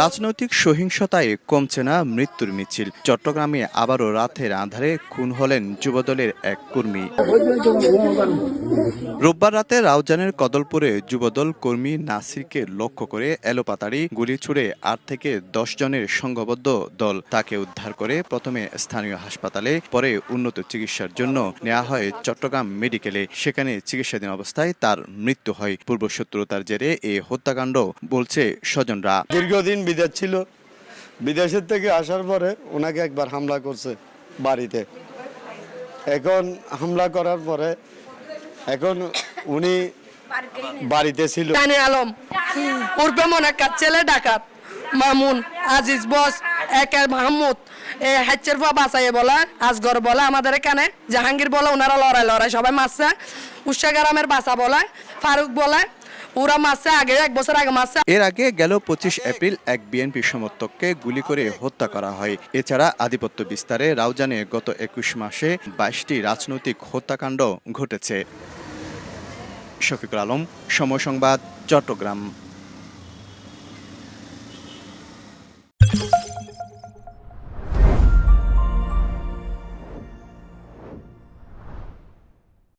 রাজনৈতিক সহিংসতায় কমছে না মৃত্যুর মিছিল। চট্টগ্রামে আবারও রাতের আঁধারে খুন হলেন যুবদলের এক কর্মী। রোববার রাতে রাউজানের কদলপুরে যুবদল কর্মী নাসিরকে লক্ষ্য করে এলোপাতাড়ি গুলি ছুড়ে ৮ থেকে ১০ জনের সংঘবদ্ধ দল তাকে উদ্ধার করে প্রথমে স্থানীয় হাসপাতালে, পরে উন্নত চিকিৎসার জন্য নেওয়া হয় চট্টগ্রাম মেডিকেলে। সেখানে চিকিৎসাধীন অবস্থায় তার মৃত্যু হয়। পূর্বশত্রুতার জেরে এই হত্যাকাণ্ড বলছে স্বজনরা। দীর্ঘদিন বিদেশ ছিল, বিদেশের থেকে আসার পরে ওনাকে একবার হামলা করছে বাড়িতে। এখন হামলা করার পরে এখন উনি বাড়িতে ছিল। আলম পূর্বে মনাকার ছেলে ডাকাত মামুন আজিজ বস একে মাহমুদ হাচ্চের পা বাঁচাইয়ে বলে, আজগর বলে, আমাদের এখানে জাহাঙ্গীর বলে, ওনারা লড়াই সবাই মারছে। উষা গ্রামের বাসা বলে, ফারুক বলে, ওরা মারছে আগে 1 বছর আগে মারছে। এর আগে গেল 25 এপ্রিল এক বিএনপি সমর্থককে গুলি করে হত্যা করা হয়। এছাড়া আধিপত্য বিস্তারে রাউজানে গত 21 মাসে 22টি রাজনৈতিক হত্যাকাণ্ড ঘটেছে। শফিকুল আলম, সময় সংবাদ, চট্টগ্রাম।